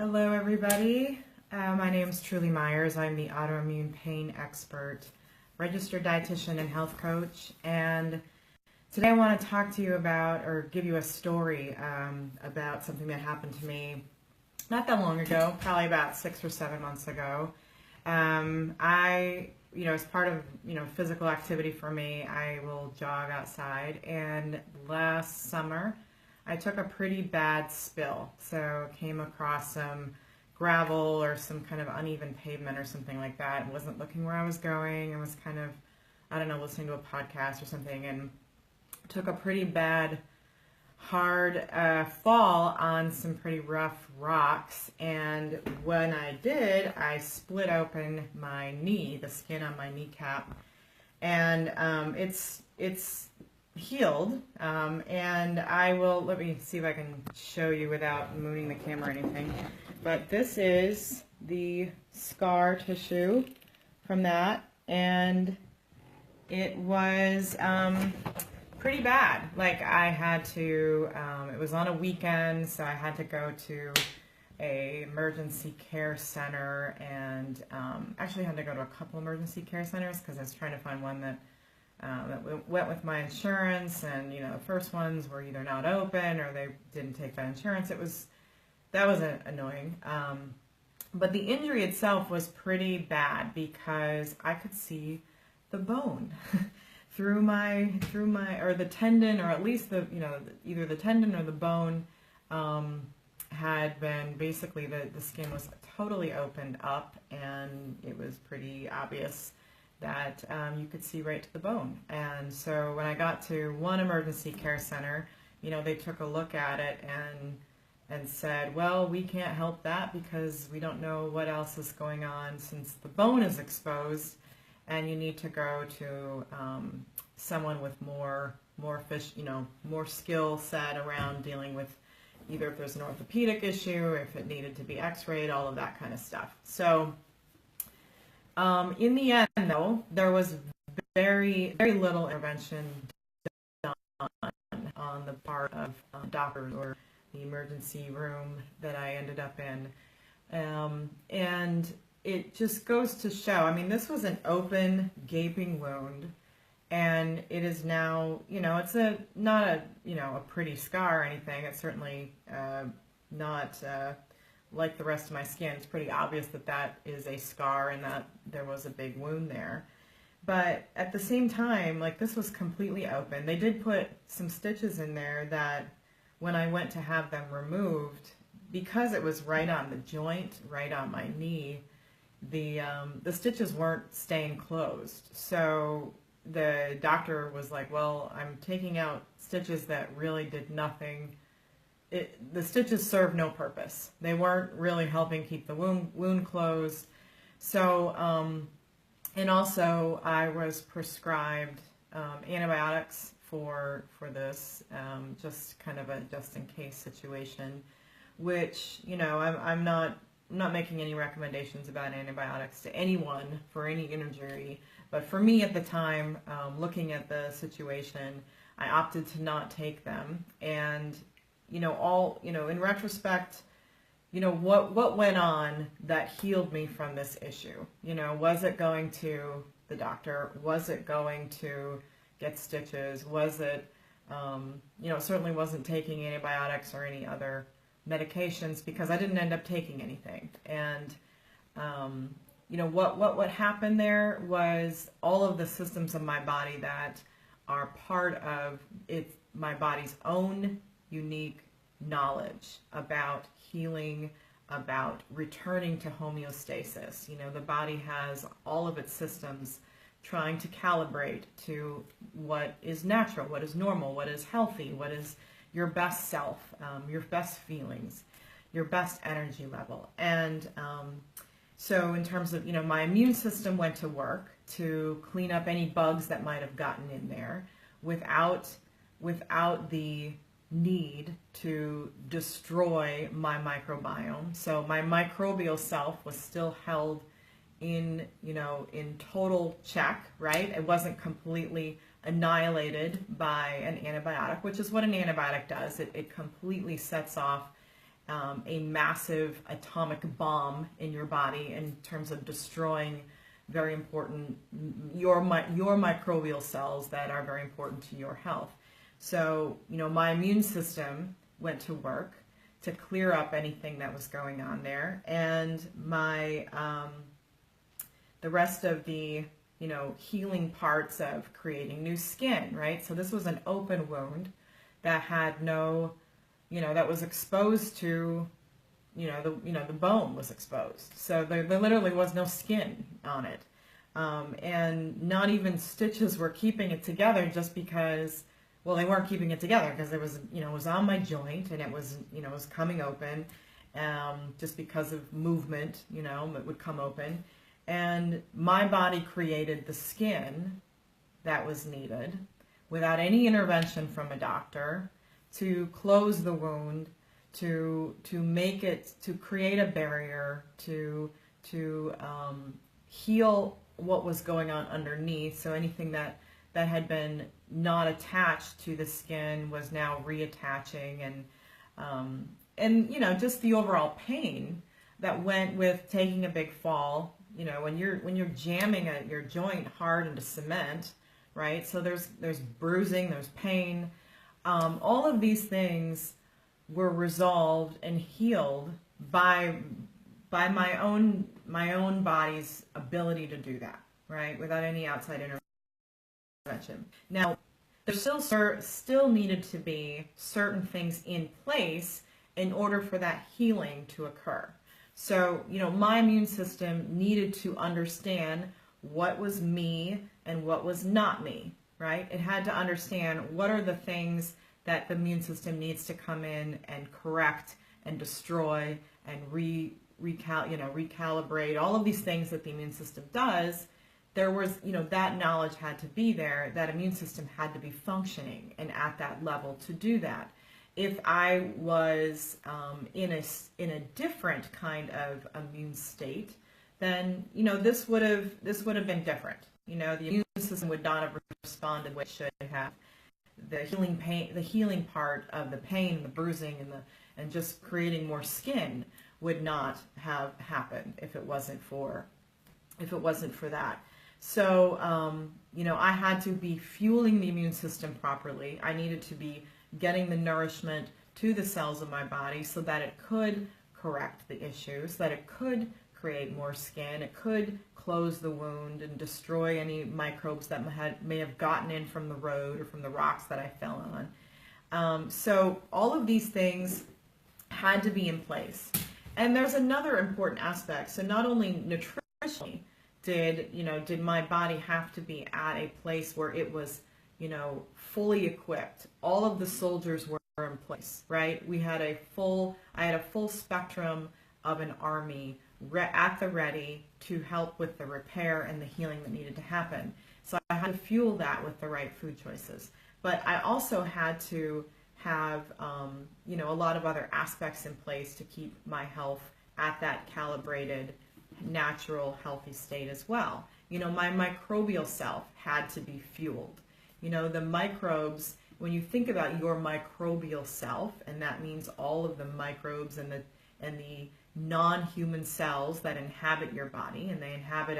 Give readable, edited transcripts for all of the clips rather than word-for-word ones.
Hello everybody, my name is Truly Myers. I'm the autoimmune pain expert, registered dietitian and health coach, and today I want to talk to you about, or give you a story about something that happened to me not that long ago, probably about 6 or 7 months ago. As part of, physical activity for me, I will jog outside, and last summer I took a pretty bad spill. So came across some gravel or some kind of uneven pavement or something like that. I wasn't looking where I was going. I was kind of, listening to a podcast or something, and took a pretty bad, hard fall on some pretty rough rocks. And when I did, I split open my knee, the skin on my kneecap, and it's healed, and let me see if I can show you without moving the camera or anything, but this is the scar tissue from that, and it was pretty bad. Like, I had to, it was on a weekend, so I had to go to a emergency care center, and actually had to go to a couple emergency care centers because I was trying to find one that went with my insurance, and the first ones were either not open or they didn't take that insurance. That was annoying. But the injury itself was pretty bad because I could see the bone through my or the tendon, or at least either the tendon or the bone had been, basically the skin was totally opened up, and it was pretty obvious that you could see right to the bone. And so when I got to one emergency care center, they took a look at it and said, well, we can't help that because we don't know what else is going on since the bone is exposed, and you need to go to someone with more skill set around dealing with either if there's an orthopedic issue, if it needed to be x-rayed, all of that kind of stuff. So in the end, though, there was very, very little intervention done on the part of doctors or the emergency room that I ended up in. And it just goes to show, this was an open, gaping wound, and it is now, it's not a pretty scar or anything. It's certainly not like the rest of my skin. It's pretty obvious that is a scar and that there was a big wound there. But at the same time, this was completely open. They did put some stitches in there that when I went to have them removed, because it was right on the joint, right on my knee, the stitches weren't staying closed. So the doctor was like, well, I'm taking out stitches that really did nothing. The stitches served no purpose. They weren't really helping keep the wound closed. So, and also I was prescribed antibiotics for this, just kind of a just-in-case situation, which, I'm not making any recommendations about antibiotics to anyone for any injury, but for me at the time, looking at the situation, I opted to not take them. And in retrospect, what went on that healed me from this issue? Was it going to the doctor? Was it going to get stitches? Was it, certainly wasn't taking antibiotics or any other medications, because I didn't end up taking anything. And, what happened there was all of the systems of my body that are part of my body's own unique knowledge about healing, about returning to homeostasis. The body has all of its systems trying to calibrate to what is natural, what is normal, what is healthy, what is your best self, your best feelings, your best energy level. And so in terms of, my immune system went to work to clean up any bugs that might have gotten in there without the need to destroy my microbiome. So my microbial self was still held in total check, right? It wasn't completely annihilated by an antibiotic, which is what an antibiotic does. It completely sets off a massive atomic bomb in your body in terms of destroying very important your microbial cells that are very important to your health. So, my immune system went to work to clear up anything that was going on there, and my the rest of the healing parts of creating new skin, right? So this was an open wound that had no, that was exposed to, the bone was exposed. So there literally was no skin on it. And not even stitches were keeping it together, just because, well, they weren't keeping it together because it was, it was on my joint, and it was, it was coming open, just because of movement, it would come open. And my body created the skin that was needed without any intervention from a doctor to close the wound, to make it, to create a barrier, to heal what was going on underneath. So anything that had been not attached to the skin was now reattaching, and just the overall pain that went with taking a big fall. When you're jamming your joint hard into cement, right? So there's bruising, there's pain. All of these things were resolved and healed by my own body's ability to do that, right? Without any outside intervention. Now, there still needed to be certain things in place in order for that healing to occur. So, my immune system needed to understand what was me and what was not me, right? It had to understand what are the things that the immune system needs to come in and correct and destroy and recalibrate, all of these things that the immune system does. There was, that knowledge had to be there. That immune system had to be functioning and at that level to do that. If I was in a different kind of immune state, then this would have been different. The immune system would not have responded the way it should have. The healing part of the pain, the bruising, and just creating more skin would not have happened if it wasn't for that. So I had to be fueling the immune system properly. I needed to be getting the nourishment to the cells of my body so that it could correct the issues, that it could create more skin, it could close the wound and destroy any microbes that may have gotten in from the road or from the rocks that I fell on. So all of these things had to be in place. And there's another important aspect. So not only nutritionally did my body have to be at a place where it was fully equipped. All of the soldiers were in place, right? I had a full spectrum of an army at the ready to help with the repair and the healing that needed to happen. So I had to fuel that with the right food choices. But I also had to have, a lot of other aspects in place to keep my health at that calibrated, natural, healthy state as well. My microbial self had to be fueled. The microbes, when you think about your microbial self, and that means all of the microbes and the non-human cells that inhabit your body, and they inhabit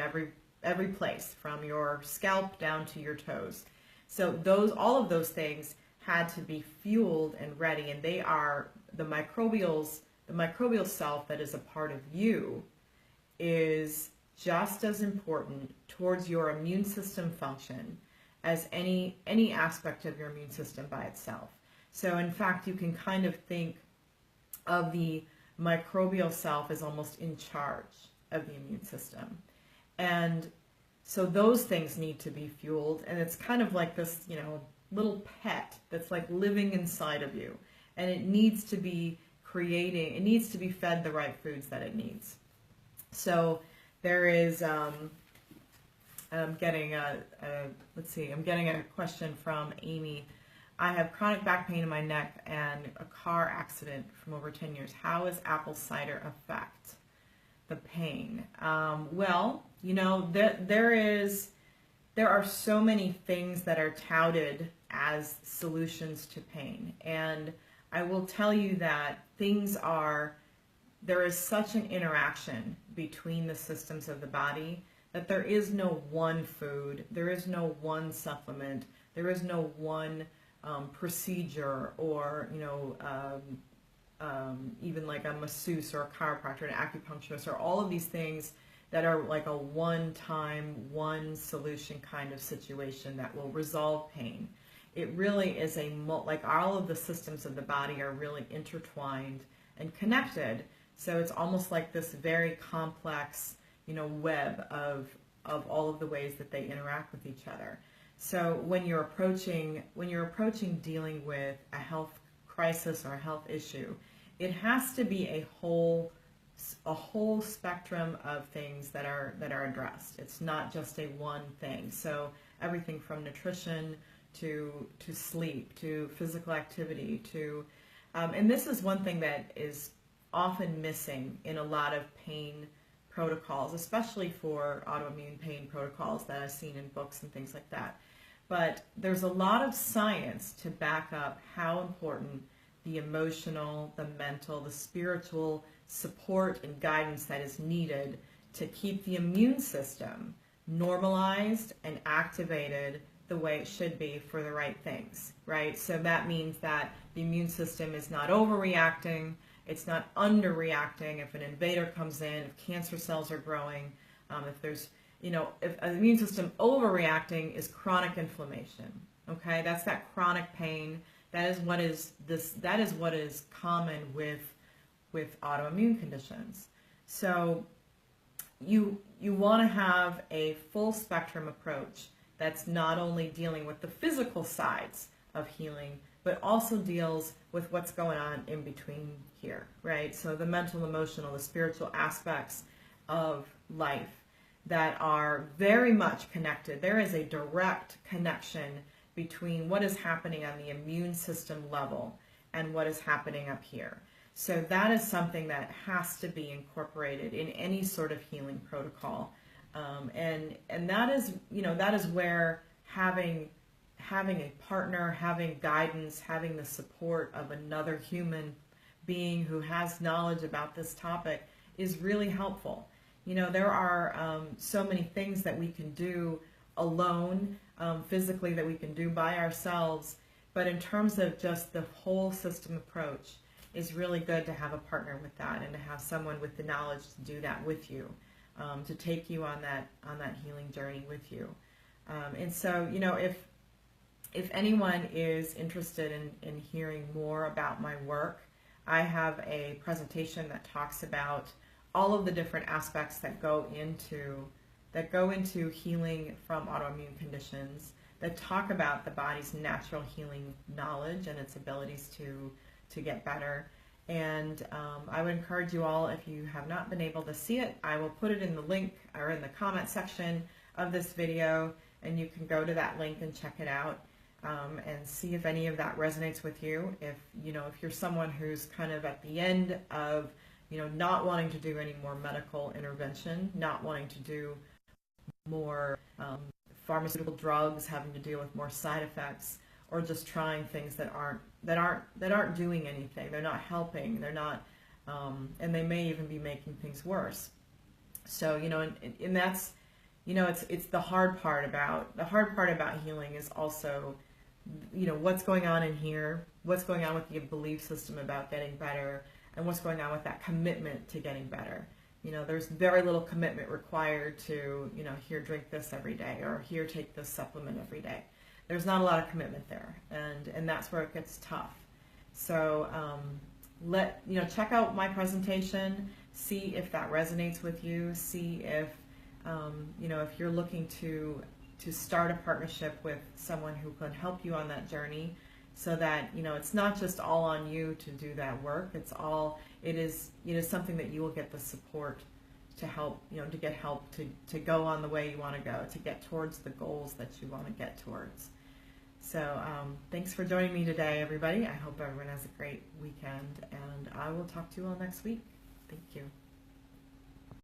every place from your scalp down to your toes. So all of those things had to be fueled and ready, and they are the microbial self that is a part of you is just as important towards your immune system function as any aspect of your immune system by itself. So in fact, you can kind of think of the microbial self as almost in charge of the immune system. And so those things need to be fueled, and it's kind of like this, little pet that's like living inside of you, and it needs to be fed the right foods that it needs. So there is, I'm getting a question from Amy. I have chronic back pain in my neck and a car accident from over 10 years. How does apple cider affect the pain? There are so many things that are touted as solutions to pain. And I will tell you that there is such an interaction between the systems of the body that there is no one food, there is no one supplement, there is no one procedure, or even like a masseuse or a chiropractor, an acupuncturist, or all of these things that are like a one-time, one solution kind of situation that will resolve pain. It really is like all of the systems of the body are really intertwined and connected. So it's almost like this very complex, web of all of the ways that they interact with each other. So when you're approaching dealing with a health crisis or a health issue, it has to be a whole spectrum of things that are addressed. It's not just a one thing. So everything from nutrition to sleep to physical activity to and this is one thing that is often missing in a lot of pain protocols, especially for autoimmune pain protocols that I've seen in books and things like that. But there's a lot of science to back up how important the emotional, the mental, the spiritual support and guidance that is needed to keep the immune system normalized and activated the way it should be for the right things, right? So that means that the immune system is not overreacting, it's not underreacting. If an invader comes in, if cancer cells are growing, if there's, if an immune system overreacting is chronic inflammation, okay? That's that chronic pain. That is what is common with autoimmune conditions. So you want to have a full spectrum approach that's not only dealing with the physical sides of healing, but also deals with what's going on in between here, right? So the mental, emotional, the spiritual aspects of life that are very much connected. There is a direct connection between what is happening on the immune system level and what is happening up here. So that is something that has to be incorporated in any sort of healing protocol. And that is where having a partner, having guidance, having the support of another human being who has knowledge about this topic is really helpful. There are so many things that we can do alone, physically, that we can do by ourselves, but in terms of just the whole system approach, it's really good to have a partner with that and to have someone with the knowledge to do that with you, to take you on that healing journey with you. And so, if anyone is interested in hearing more about my work, I have a presentation that talks about all of the different aspects that go into healing from autoimmune conditions, that talk about the body's natural healing knowledge and its abilities to get better. And I would encourage you all, if you have not been able to see it, I will put it in the link or in the comment section of this video, and you can go to that link and check it out. And see if any of that resonates with you. If you're someone who's kind of at the end of, not wanting to do any more medical intervention, not wanting to do more pharmaceutical drugs, having to deal with more side effects, or just trying things that aren't doing anything. They're not helping. They're not, and they may even be making things worse. So and that's, it's the hard part about healing is also, what's going on in here, what's going on with the belief system about getting better, and what's going on with that commitment to getting better. There's very little commitment required to, here, drink this every day, or here, take this supplement every day. There's not a lot of commitment there, and that's where it gets tough. So check out my presentation, see if that resonates with you, see if if you're looking to start a partnership with someone who can help you on that journey, so that it's not just all on you to do that work. It is something that you will get the support to help, to get help to go on the way you want to go, to get towards the goals that you want to get towards. So thanks for joining me today, everybody. I hope everyone has a great weekend, and I will talk to you all next week. Thank you.